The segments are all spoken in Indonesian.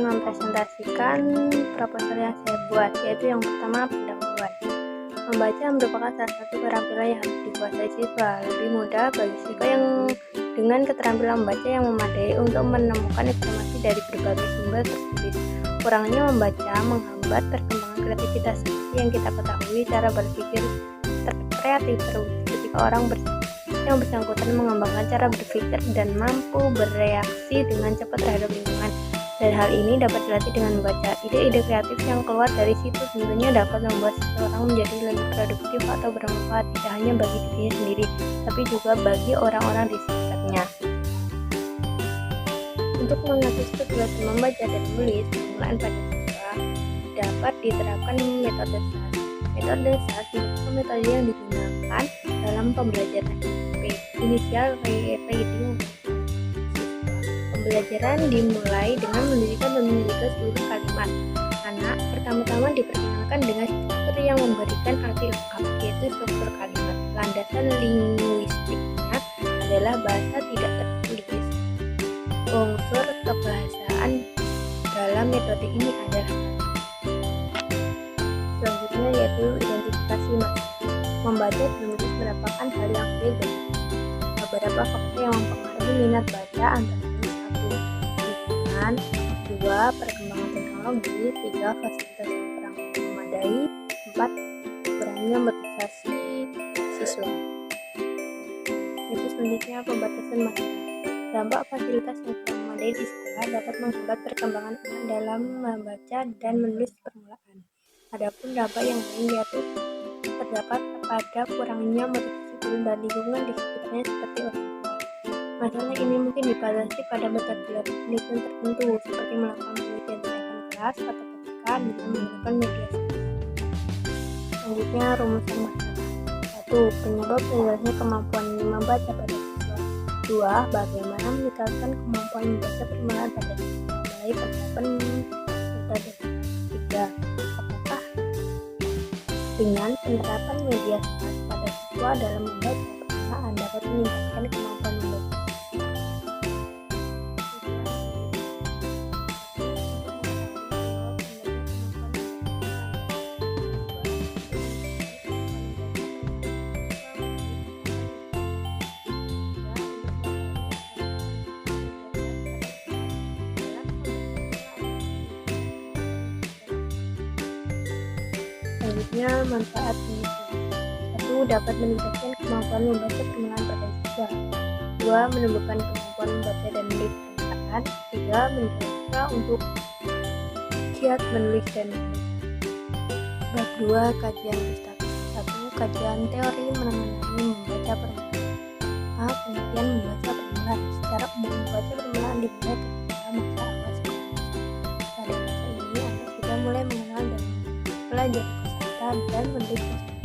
akan mempresentasikan proposal yang saya buat, yaitu yang pertama pendahuluan. Membaca merupakan salah satu keterampilan yang harus dikuasai siswa. Lebih mudah bagi siswa yang dengan keterampilan membaca yang memadai untuk menemukan informasi dari berbagai sumber tertulis. Kurangnya membaca menghambat perkembangan kreativitas seperti yang kita ketahui. Cara berpikir kreatif terwujud ketika orang yang bersangkutan mengembangkan cara berpikir dan mampu bereaksi dengan cepat terhadap lingkungan. Dan hal ini dapat dilatih dengan membaca. Ide-ide kreatif yang keluar dari situ tentunya dapat membuat seseorang menjadi lebih produktif atau bermanfaat tidak hanya bagi dirinya sendiri, tapi juga bagi orang-orang di sekitarnya. Untuk mengatasi kebiasaan membaca dan menulis, permulaan pada siswa dapat diterapkan metode SAS. Metode SAS merupakan metode yang digunakan dalam pembelajaran inisial reading. Pembelajaran dimulai dengan mendirikan dan menyelidiki seluruh kalimat. Anak pertama-tama diperkenalkan dengan struktur yang memberikan arti lengkap, yaitu struktur kalimat. Landasan linguistiknya adalah bahasa tidak tertulis. Unsur kebahasaan dalam metode ini adalah selanjutnya yaitu identifikasi makna. Membaca dan menulis merupakan hal yang beda. Beberapa faktor yang mempengaruhi minat baca antara lingkungan, 2. Perkembangan teknologi, 3. Fasilitas yang kurang memadai, 4. kurangnya motivasi siswa. Itu selanjutnya pembatasan masa. Dampak fasilitas yang kurang memadai di sekolah dapat menghambat perkembangan anak dalam membaca dan menulis permulaan. Adapun dampak yang lain yaitu terdapat pada kurangnya motivasi guru dan lingkungan di sekitarnya seperti orang tua. Masalah ini mungkin dibatasi pada metode penelitian tertentu seperti melakukan penelitian tindakan keras atau ketika dengan menggunakan media sosial. Selanjutnya rumusan masalah. 1. Penyebab terjelasnya kemampuan membaca pada siswa. 2. Bagaimana meningkatkan kemampuan membaca permulaan pada siswa melalui penerapan metode. 3. Apakah dengan penerapan media sosial pada siswa dalam membaca permulaan dapat meningkatkan kemampuan membaca? Selanjutnya manfaat penelitian. 1. Dapat meningkatkan kemampuan membaca permulaan pada siswa. 2. Menumbuhkan kemampuan membaca dan menulis permulaan. 3. Mendorong siswa untuk giat menulis dan membaca. Bab 2. Kajian pustaka. 1. Kajian teori mengenai membaca permulaan. A. Pengertian membaca permulaan. Secara umum membaca permulaan dimulai ketika masa awal sekolah. Pada masa ini anak sudah mulai mengenal dan belajar dan menulis tersebut.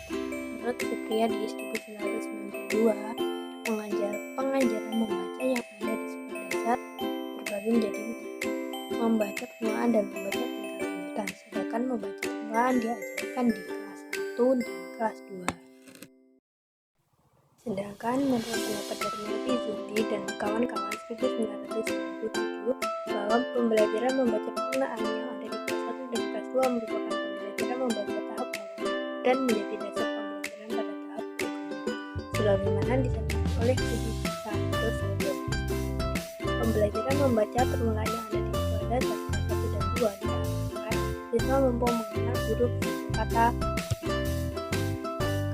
Menurut Fitria di 1992, pengajaran membaca yang ada di sekolah dasar terbagi menjadi membaca permulaan dan membaca tingkat lanjutan, sedangkan membaca permulaan diajarkan di kelas 1 dan kelas 2. Sedangkan menurut pendapat dari Melvi Zuhdi dan kawan-kawan 1997 bahwa pembelajaran membaca permulaan yang ada di kelas 1 dan kelas 2 merupakan pembelajaran membaca tahap awal dan menjadi dasar pembelajaran pada tahap berikutnya. Sebagaimana disampaikan oleh Budi Santos, pembelajaran membaca permulaan yang ada di sekolah dasar kelas 1 dan 2 diharapkan siswa mampu mengenal huruf, kata,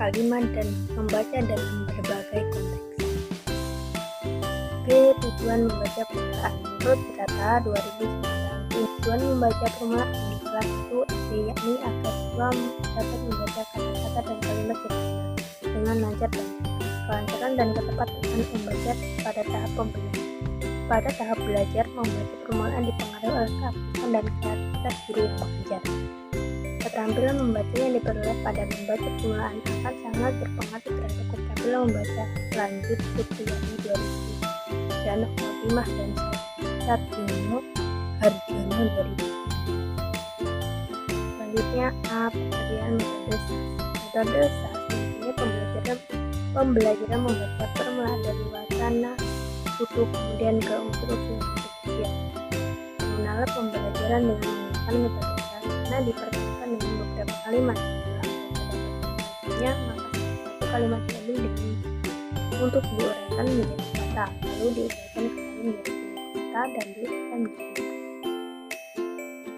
kalimat, dan membaca dalam berbagai konteks. Tujuan membaca permulaan. Menurut data 2009, tujuan membaca permulaan di kelas 1 SD yakni agar siswa dapat membaca kata-kata dan kalimat sederhana dengan lancar dan kelancaran dan ketepatan membaca pada tahap pembelajaran. Pada tahap belajar, membaca permulaan dipengaruhi oleh keaktifan dan kreativitas guru yang mengajar. Keterampilan membaca yang diperoleh pada membaca permulaan akan sangat berpengaruh terhadap keterampilan membaca lanjut Supriyadi 2000 dan Khotimah dan Satrio Harjono 2000. Selanjutnya A. Pengertian metode SAS. Metode SAS mempunyai pembelajaran membaca permulaan dari wacana, utuh, kemudian ke unsur-unsur yang pengertian. Pengenalan alat pembelajaran dengan menggunakan metode SAS karena dipertemukan dengan beberapa kalimat. Selanjutnya, maka satu kalimat diambil dengan untuk diuraikan menjadi kata, lalu diuraikan kembali menjadi kata dan diuraikan menjadi.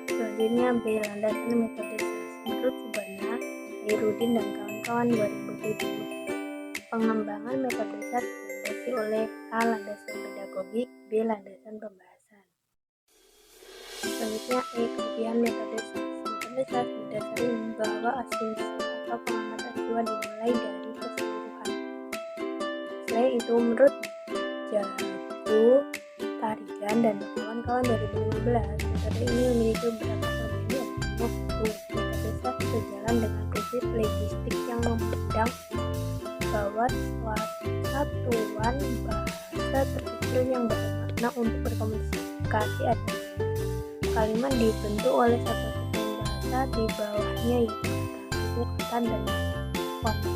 Selanjutnya, B. Landasan metode SAS. Menurut Subana, Hairudin dan kawan-kawan 2007, pengembangan metode SAS dilandasi oleh A. Landasan pedagogik, B. Landasan pembahasan. Selanjutnya, E. Kelebihan metode SAS. Metode SAS didasari bahwa asumsi atau pengamatan siswa dimulai dari keseluruhan. Selain itu, menurut Jago, Tarigan, dan kawan-kawan 2015, metode ini memiliki beberapa kelebihan. Metode SAS sejalan dengan prinsip logistik yang memandang bahwa satuan bahasa terkecil yang bermakna untuk berkomunikasi adalah kalimat dibentuk oleh satu satuan bahasa di bawahnya, yaitu kata dan konteks.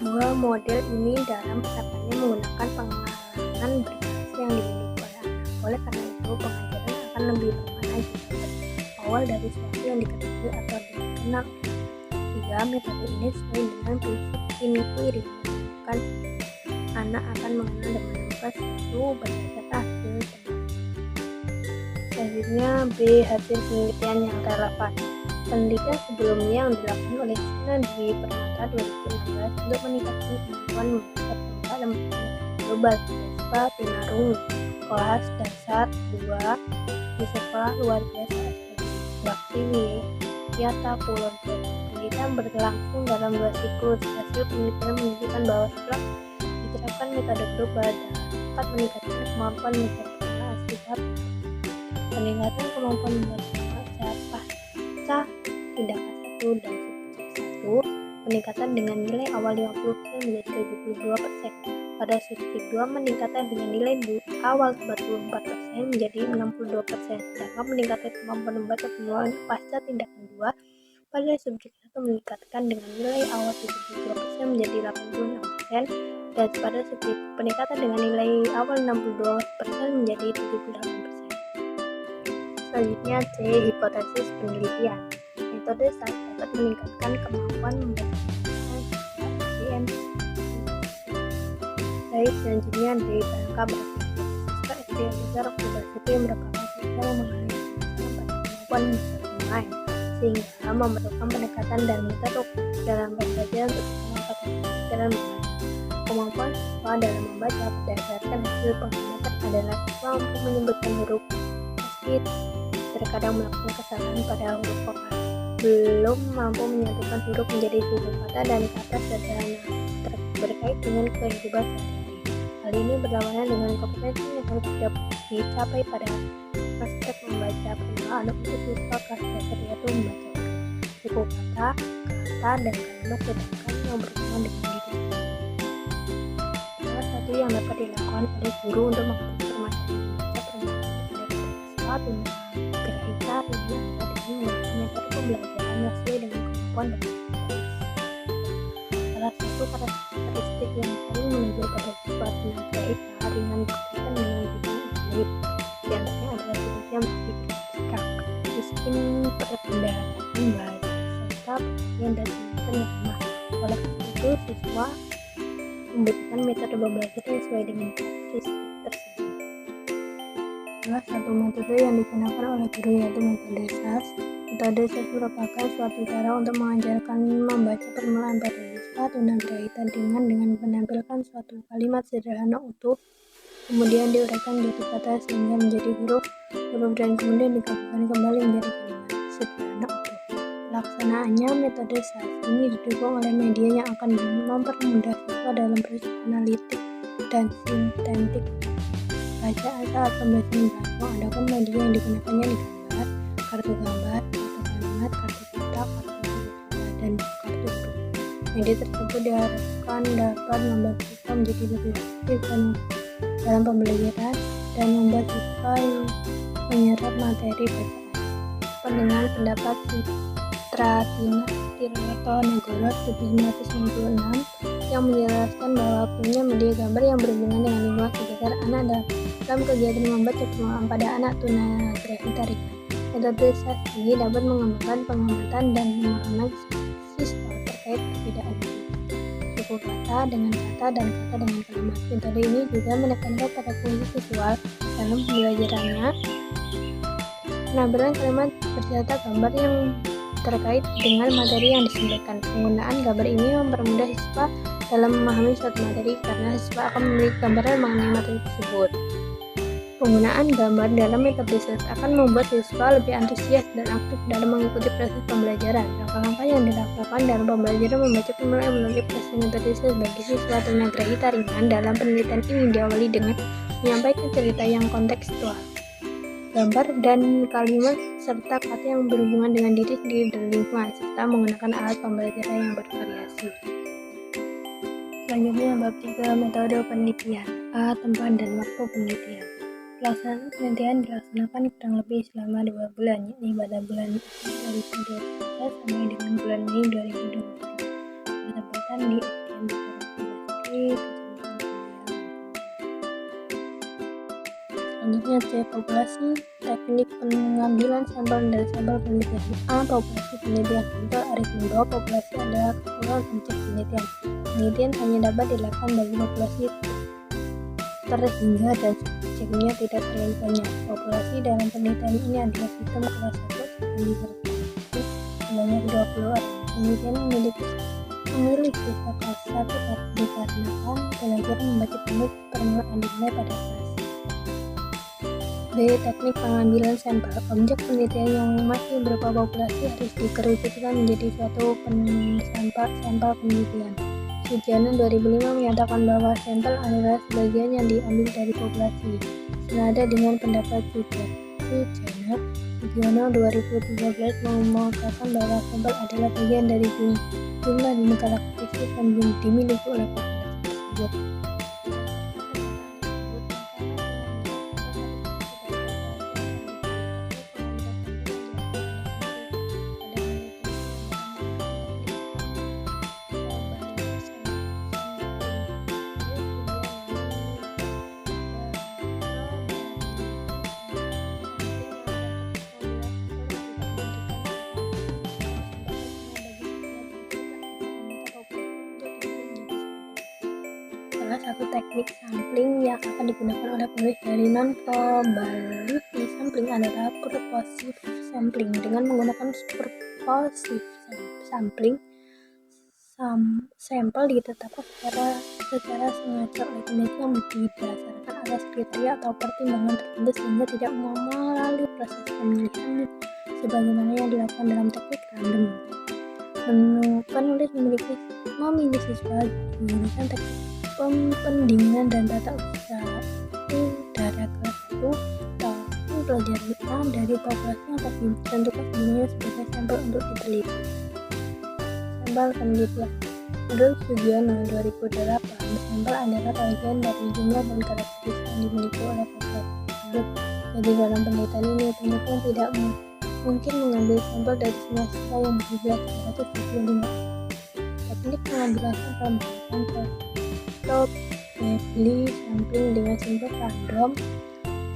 Dua model ini dalam penerapannya menggunakan pengalaman berinteraksi yang dimiliki oleh anak. Oleh karena itu, pengajaran akan lebih bermakna jika awal dari sesuatu yang diketahui atau dikenal. Tiga, metode ini sesuai dengan prinsip inquiry, menunjukkan anak akan mengenal dan menemukan sesuatu berdasarkan hasil temuan. Selanjutnya, B. Hasil penelitian yang relevan. Penelitian sebelumnya yang dilakukan oleh Sina Dwi Permata 2016 untuk meningkatkan kemampuan membaca pembaca dan global siswa tunarungu kelas dasar 2 di sekolah luar biasa Bakti Widyata Kulon. Penelitian berlangsung dalam 2 siklus. Hasil penelitian menunjukkan bahwa setelah diterapkan metode global dapat meningkatkan kemampuan membaca siswa. Peningkatan kemampuan membaca pasca tindakan 1 dan subjek 1, peningkatan dengan nilai awal 50% menjadi 72%. Pada subjek 2, meningkatan dengan nilai awal 44% menjadi 62%. Sedangkan peningkatan kemampuan membaca pengulangan pasca tindakan 2 pada subjek 1 meningkatkan dengan nilai awal 72% menjadi 86%, dan pada subjek peningkatan dengan nilai awal 62% menjadi 78%. Selanjutnya, C. Hipotesis penelitian. Metode SAS dapat meningkatkan kemampuan membaca SDN. Baik, selanjutnya D. Kerangka berasumsi. Siswa SD besar berasumsi yang merupakan siswa yang mengalami pada kemampuan membaca sehingga memerlukan pendekatan dan metode dalam pembelajaran terutama pada pembelajaran membaca. Kemampuan siswa dalam membaca berdasarkan hasil pengamatan adalah siswa mampu menyebutkan huruf meski terkadang melakukan kesalahan pada huruf vokal, belum mampu menyatukan huruf menjadi suatu kata dan kata sederhana berkait dengan kehidupan sehari-hari. Hal ini berlawanan dengan kompetensi yang harus dicapai pada aspek membaca permulaan untuk siswa kelas dasar, yaitu membaca suku kata, dan kalimat sedangkan yang berhubungan dengan diri. Salah satu yang dapat dilakukan oleh guru untuk mengatasi permasalahan membaca permulaan adalah siswa tunarungu ini adalah dengan menggunakan metode pembelajaran yang sesuai dengan kemampuan dan kompetensi. Salah satu karakteristik yang paling menonjol pada siswa tunagrahita ringan berkaitan dengan bidang akademik. Di antaranya adalah kemampuan bersikap, disiplin perbendaharaan bahasa, serta perhatian dan penelitian yang lemah. Oleh karena itu, siswa membutuhkan metode pembelajaran yang sesuai dengan karakteristik tersebut. Salah satu metode yang digunakan oleh guru yaitu metode SAS. Metode SAS merupakan suatu cara untuk mengajarkan membaca permulaan pada siswa tunagrahita dengan menampilkan suatu kalimat sederhana utuh, kemudian diuraikan jadi kata sehingga menjadi huruf dan kemudian digabungkan kembali menjadi kalimat sederhana utuh. Pelaksanaannya, metode SAS ini didukung oleh media yang akan mempermudah siswa dalam proses analitik dan sintaktik bacaan saat pembelajaran berlangsung. Adapun media yang digunakannya di gambar, kartu gambar, kartu kalimat, kartu kata, kartu huruf dan kartu huruf. Media tersebut diharapkan dapat membantu siswa menjadi lebih aktif dalam pembelajaran dan membuat siswa menyerap materi bacaan. Dengan pendapat Sutratina Tirto Negoro 1996, yang menjelaskan bahwa punya media gambar yang berhubungan dengan lingkungan sekitar anak dalam kegiatan membaca pengenalan pada anak tunagrahita ringan. Metode SASTI dapat mengembangkan pengamatan dan pemahaman siswa terkait perbedaan suku kata dengan kata dan kata dengan kalimat. Metode ini juga menekankan pada fungsi visual dalam pembelajarannya. Penampilan kalimat berserta gambar yang terkait dengan materi yang disampaikan. Penggunaan gambar ini mempermudah siswa dalam memahami suatu materi karena siswa akan memiliki gambaran mengenai materi tersebut. Penggunaan gambar dalam metode SAST akan membuat siswa lebih antusias dan aktif dalam mengikuti proses pembelajaran. Langkah-langkah yang dilakukan dalam pembelajaran membaca penilaian melalui proses metode SAST bagi siswa tunagrahita ringan dalam penelitian ini diawali dengan menyampaikan cerita yang kontekstual, gambar dan kalimat serta kata yang berhubungan dengan diri sendiri dan lingkungan, serta menggunakan alat pembelajaran yang bervariasi. Selanjutnya bab 3 metode penelitian. A. Tempat dan waktu penelitian. Pelaksanaan penelitian dilaksanakan kurang lebih selama 2 bulan, yakni pada bulan April 2013 sampai dengan bulan Mei 2023. Bertepatan di SDN Bukit. Selanjutnya C. Populasi teknik pengambilan sampel dari sampel penelitian. A. Populasi penelitian. Sampel Arif membawa populasi adalah keseluruhan objek penelitian. Penelitian hanya dapat dilakukan bagi populasi terhingga dan subjeknya tidak terlalu banyak. Populasi dalam penelitian ini adalah sistem kelas 1 akan disertai sebanyak 20 orang. Penelitian memilih siswa kelas 1 dikarenakan belajar membaca komik permulaan dimulai pada kelas. B. Teknik pengambilan sampel. Objek penelitian yang masih berupa populasi harus dikerucutkan menjadi suatu sampel penelitian. Sujono 2005 menyatakan bahwa sampel adalah sebagian yang diambil dari populasi. Senada dengan pendapat Sujono 2013 mengatakan bahwa sampel adalah bagian dari jumlah negara khusus yang dimiliki oleh populasi tersebut. Salah satu teknik sampling yang akan digunakan oleh penulis dari non-probability sampling adalah purposive sampling. Dengan menggunakan purposive sampling, sampel ditetapkan secara sengaja oleh peneliti yang didasarkan atas kriteria atau pertimbangan tertentu sehingga tidak melalui proses pemilihan sebagaimana yang dilakukan dalam teknik random. Penulis memilih siswa jurusan teknik pendinginan dan tata usaha udara kelas 1 tahun pelajaran A dari populasi yang telah ditentukan sebelumnya sebagai sampel untuk diteliti. Sampel penelitian. Menurut Sujono 2008, sampel adalah bagian dari jumlah dan karakteristik yang dimiliki oleh populasi tersebut. Jadi dalam penelitian ini penelitian tidak mungkin mengambil sampel dari semua siswa yang berjumlah 375. Teknik pengambilan sampel menggunakan probability sampling dengan simpel random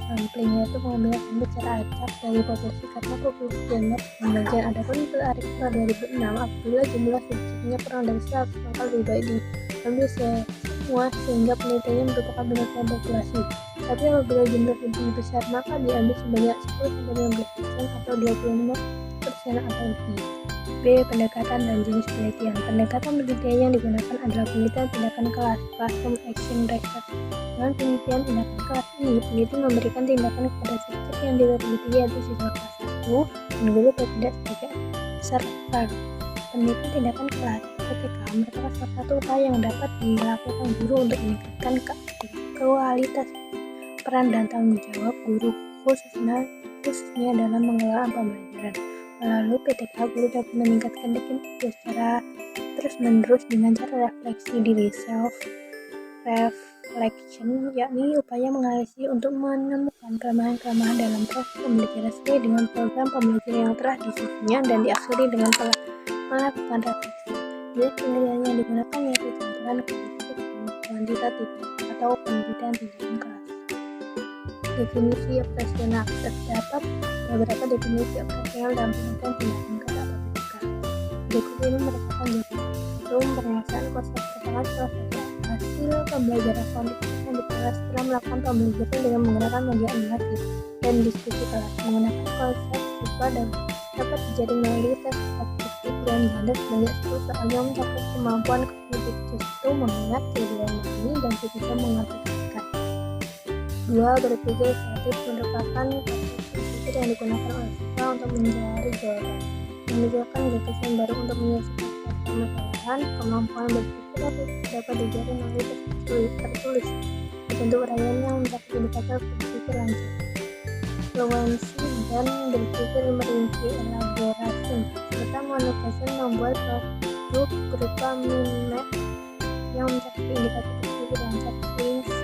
sampling, yaitu mengambil sampel secara acak dari populasi karena populasi jumlah pembelajaran. Adapun Arifka 2006, apabila jumlah subjeknya kurang dari 100 maka lebih baik diambil semua sehingga penelitiannya merupakan penelitian populasi. Tapi apabila jumlah lebih besar maka diambil sebanyak 10-15% atau 25% atau lebih. B. Pendekatan dan jenis penelitian. Pendekatan penelitian yang digunakan adalah penelitian tindakan kelas (classroom action research). Dengan penelitian tindakan kelas ini, peneliti memberikan tindakan kepada subjek yang diteliti yaitu siswa kelas 1 dan guru bertindak sebagai observer. Penelitian tindakan kelas (PTK) merupakan salah satu upaya yang dapat dilakukan guru untuk meningkatkan kualitas peran dan tanggung jawab guru khususnya dalam mengelola pembelajaran. Melalui PTK, guru dapat meningkatkan kinerja secara terus-menerus dengan cara refleksi diri self-reflection, yakni upaya menganalisis untuk menemukan kelemahan-kelemahan dalam proses pembelajaran sesuai dengan program pembelajaran yang telah disusunnya dan diakhiri dengan melakukan refleksi. Jenis penilaian yang digunakan yaitu campuran kualitatif dan kuantitatif atau penelitian tindakan kelas. Definisi operasional. Terdapat beberapa definisi operasional dalam penelitian tindakan kelas atau PTK. Berikut ini merupakan jawaban. Penguasaan konsep merupakan salah satu hasil pembelajaran kuantitatif yang diperoleh setelah melakukan pembelajaran dengan menggunakan media animasi dan diskusi kelas. Menggunakan konsep siswa dapat terjadi melalui tes objektif dan ganda sebanyak 10 soal yang mencakup kemampuan kognitif yaitu mengingat, kedua memahami, dan ketiga mengartikulasikan. 2. Berpikir kreatif merupakan konsep berpikir yang digunakan oleh siswa untuk mencari jawaban, menunjukkan gagasan baru untuk menyelesaikan permasalahan. Kemampuan berpikir dapat dijaring melalui tes tertulis berbentuk uraian yang mencakup indikator berpikir lancar, fluensi, dan berpikir merinci elaborasi, serta motivasi membuat produk berupa map yang mencakup indikator berpikir lancar, fluensi,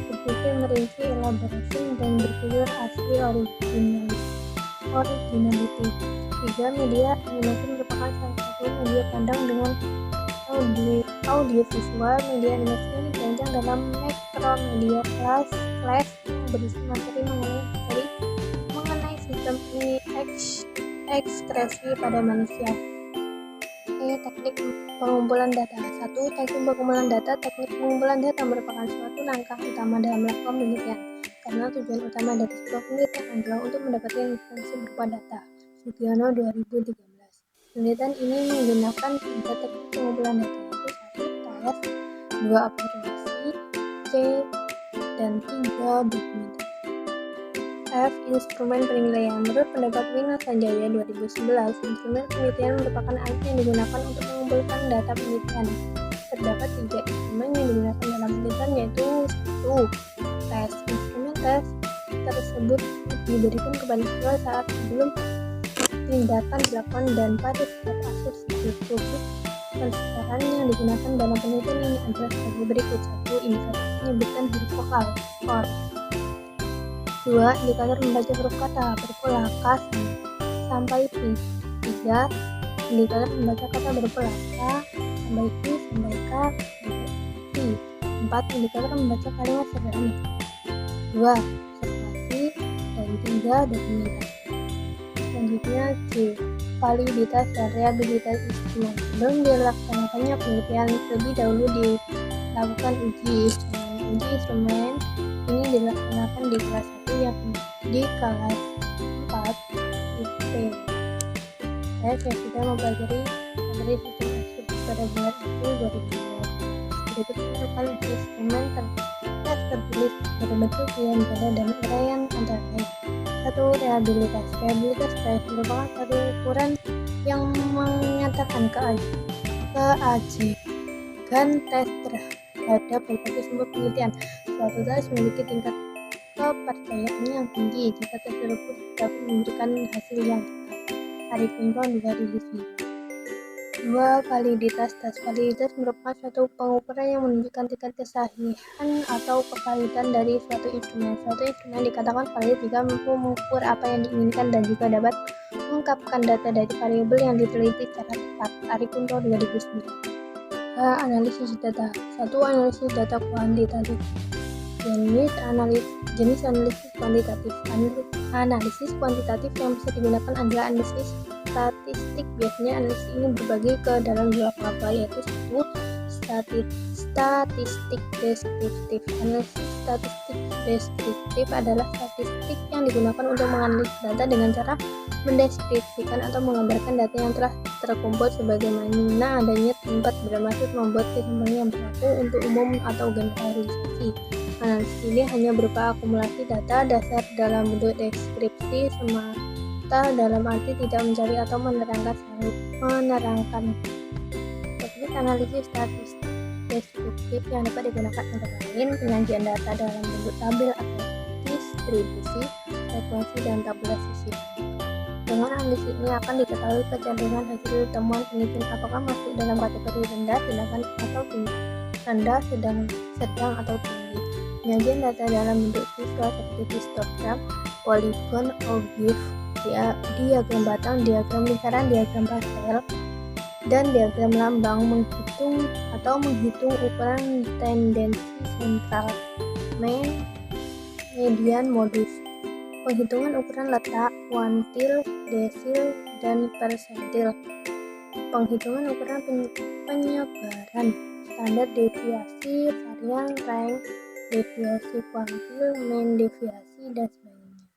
berpikir merinci elaborasi, dan berpikir asli originality. 3. Media animasi merupakan salah satu media pandang dengan audiovisual. Media animasi ini dirancang dalam makromedia flash yang berisi materi mengenai sistem ekspresi pada manusia. Teknik pengumpulan data. 1. Teknik pengumpulan data. Teknik pengumpulan data merupakan suatu langkah utama dalam melakukan penelitian, karena tujuan utama dari sebuah penelitian adalah untuk mendapatkan informasi berupa data. Sugiono 2013. Penelitian ini menggunakan 3 teknik pengumpulan data, yaitu 1. Tes, 2. Observasi, C, dan 3. Dokumentasi. F. Instrumen penilaian. Menurut pendapat Wina Sanjaya 2011, instrumen penelitian merupakan alat yang digunakan untuk mengumpulkan data penelitian. Terdapat 3 instrumen yang digunakan dalam penelitian, yaitu 1. Tes. Instrumen tes tersebut diberikan kepada siswa saat sebelum tindakan dilakukan dan pada setiap akhir siklus publik. Persebaran yang digunakan dalam penelitian ini adalah sebagai berikut. 1. Indikator menyebutkan huruf vokal, skor. 2. Indikator membaca huruf kata, berpola, K sampai P. 3. Indikator membaca kata berpola, K sampai P sampai K sampai P. 4. Indikator membaca kalimat sederhana. 2. Observasi, dan 3. Dokumentasi. Selanjutnya C. Validitas dan reliabilitas instrumen. Sebelum dilaksanakannya penelitian, lebih dahulu dilakukan uji instrumen. Uji instrumen ini dilaksanakan di kelas 1 yang di kelas 4 IP. Saya sudah mempelajari materi sistem eksekutif pada bulan April 2012. Berikut merupakan instrumen tertulis berbentuk pilihan ganda dan uraian antara lain. 1. Reliabilitas. Reliabilitas tes merupakan satu ukuran yang menyatakan keajiban tes terhadap berbagai sumber penelitian. Suatu tes memiliki tingkat kepercayaan yang tinggi jika tes tersebut dapat memberikan hasil yang tetap. Arifin 2009. 2. Validitas tes. Validitas merupakan suatu pengukuran yang menunjukkan tingkat kesahihan atau kevalidan dari suatu instrumen. Suatu instrumen dikatakan valid jika mampu mengukur apa yang diinginkan dan juga dapat mengungkapkan data dari variabel yang diteliti secara tepat. Arifin 2009. Analisis data. 1. Analisis data kuantitatif. Jenis analisis kuantitatif. Analisis kuantitatif yang bisa digunakan adalah analisis statistik. Biasanya analisis ini berbagi ke dalam 2 kelompok, yaitu 1. Statistik deskriptif. Analisis statistik deskriptif adalah statistik yang digunakan untuk menganalisis data dengan cara mendeskripsikan atau menggambarkan data yang telah terkumpul sebagaimana adanya tempat, bermaksud membuat kesimpulan yang berlaku untuk umum atau generalisasi. Analisis ini hanya berupa akumulasi data dasar dalam bentuk deskripsi semata, dalam arti tidak mencari atau menerangkan. Teknik analisis statistik deskriptif yang dapat digunakan antara lain penyajian data dalam bentuk tabel atau distribusi, frekuensi, dan tabulasi simetrik. Dengan analisis ini akan diketahui kecenderungan hasil temuan penelitian apakah masuk dalam kategori rendah, sedangkan atau tinggi, rendah, sedang atau tinggi. Penyajian data dalam bentuk visual seperti histogram, poligon, ogive, diagram batang, diagram lingkaran, diagram pastel, Dan diagram lambang menghitung ukuran tendensi sentral, mean, median, modus. Penghitungan ukuran letak, kuantil, desil, dan persentil. Penghitungan ukuran penyebaran, standar deviasi, varian, rank, deviasi kuantil, mean deviasi, dan sebagainya.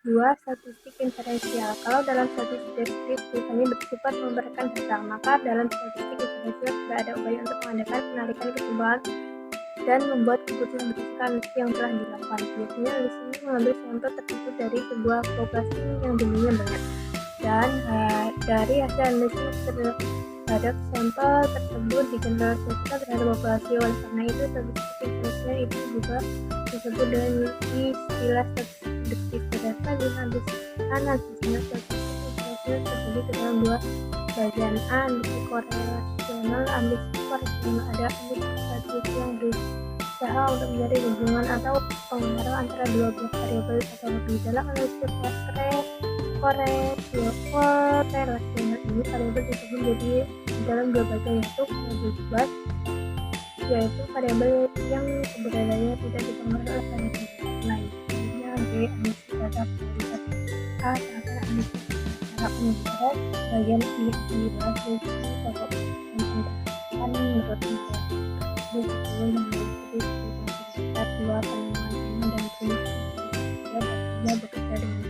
2. Statistik inferensial. Kalau dalam statistik deskriptif hanya bersifat memberikan data, maka dalam statistik inferensial tidak ada upaya untuk mengadakan penarikan kesimpulan dan membuat keputusan berdasarkan analisis yang telah dilakukan. Biasanya analisis ini mengambil sampel tertentu dari sebuah populasi yang jumlahnya banyak, dan dari hasil analisis terhadap sampel tersebut digeneralisasikan terhadap populasi. Oleh karena itu, statistik inferensial itu juga disebut dengan istilah statistik deduktif. Berdasarkan analisisnya, statistik inferensial terbagi ke dalam dua bagian: A. Analisis korelasional. Ada analisis statistik yang berusaha untuk mencari hubungan atau pengaruh antara dua belas variabel atau lebih. Dalam analisis korelasional ini, variabel dibagi menjadi dalam dua bagian, yaitu variabel bebas, yaitu variabel yang keberadaannya tidak dipengaruhi oleh variabel lain. Selanjutnya B. Analisis data kualitas. A. Cara analisis secara umum. Bagian ini akan dibahas dari pokok dan penerapan menurut metode. B. Yang meliputi kita dua penemuan dan prinsip dan bekerja dengan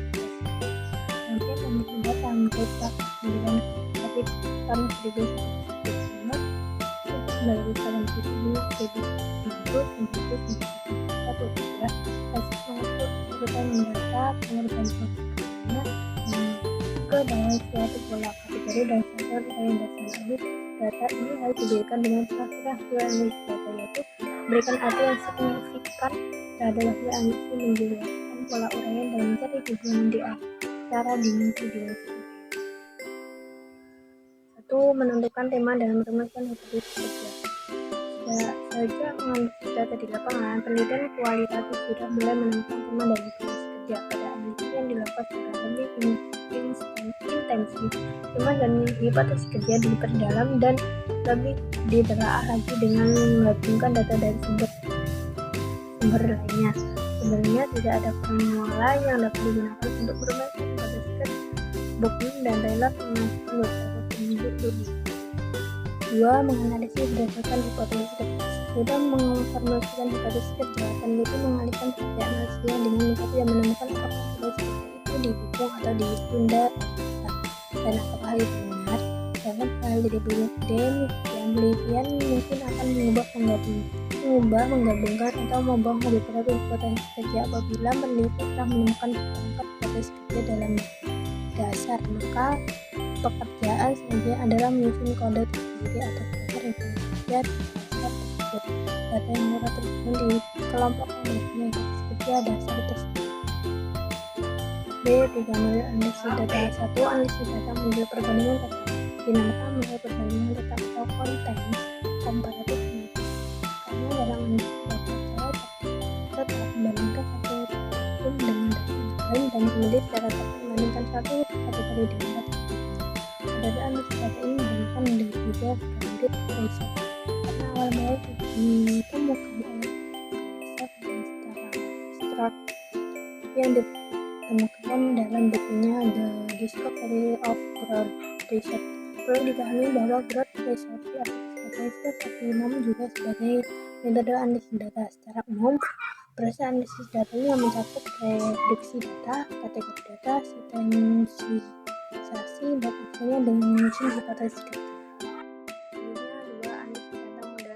nanti analisis data mereka dengan statistik tahun 1995 melalui tahun 2011 hasil mengatur urutan data pengorganisasiannya ke dalam suatu pola kategori dan sensor orientasi analisis data. Ini harus diberikan dengan hasil analisis data, yaitu memberikan arti yang signifikan terhadap hasil analisis, menjelaskan pola uraian dan mencari hubungan di antara dimensi-dimensi. 1. Menentukan tema dalam rumuskan hipotesis kerja. Sejak menganalisis data di lapangan, penelitian kualitatif sudah mulai menentukan tema dan hipotesis kerja. Pada analisis yang dilakukan secara lebih intensif, tema dan hipotesis kerja diperdalam dan lebih ditelaah lagi dengan menggabungkan data dari sumber lainnya. Sebenarnya tidak ada formula yang dapat digunakan untuk merumuskan hipotesis kerja. Buckman dan Taylor mengajukan beberapa petunjuk logis. 2. Menganalisis berdasarkan hipotesis kerja. Sudah mengformulasikan hipotesis kerja, peneliti mengalihkan kerja analisisnya dengan metode yang menemukan apakah hipotesis kerja itu didukung atau ditunda dan apakah hal itu benar. Dalam hal penelitian mungkin akan menggabungkan atau membuang beberapa hipotesis kerja. Apabila peneliti telah menemukan perangkat hipotesis kerja dalam dasar, maka pekerjaan selanjutnya adalah menyusun kode tersendiri atau dasar hipotesis kerja dasar tersebut. Data yang dapat tersusun di kelompok analisisnya hipotesis kerja dasar tersebut. B. 3 model analisis data. 1. Analisis data model perbandingan data. Dinamakan model perbandingan data atau konteks komparatif analisis, karena dalam analisis data cara telah membandingkan satu item dengan data lain dan kemudian secara tepat membandingkan satu kategori dengan data. Pada analisis data ini dibandingkan dengan tiga candidate ratio, karena awal mulai ditemukan oleh Profesor dan Stark yang ditemukan dalam bukunya The Discovery of Growth Research. Perlu dipahami bahwa growth research diartikan sebagai umum juga sebagai metode analisis data. Secara umum, proses analisis data ini mencakup reduksi data, kategori data, sintetisasi, dan akhirnya dengan menyusun hipotesis kerja. Kemudian 2. Analisis data model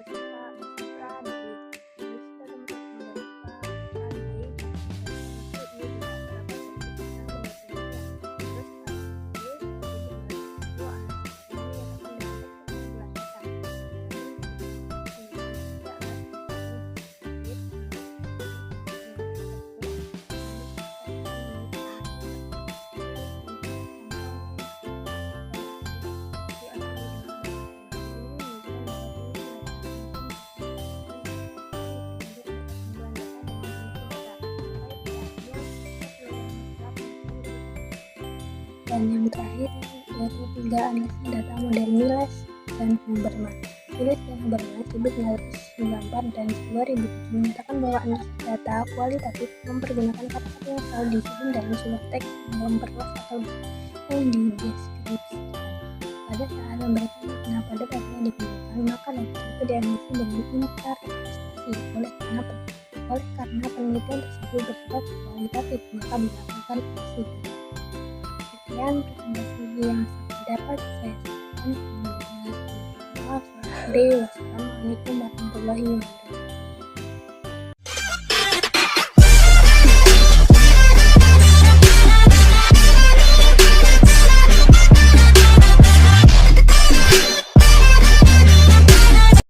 dan yang terakhir yaitu 3 analisis data model Miles dan Huberman. Miles dan Huberman 1994 dan 2007 menyatakan bahwa analisis data kualitatif mempergunakan kata-kata yang selalu disusun dalam sebuah teks yang memperluas atau yang dideskripsikan. Pada saat memberikan makna pada data yang digunakan, maka data itu dianalisis dengan interpretasi. Oleh karena penelitian tersebut bersifat kualitatif, maka dilakukan analisis. Sekian presentasi yang dapat saya sampaikan. Wassalamualaikum warahmatullahi wabarakatuh.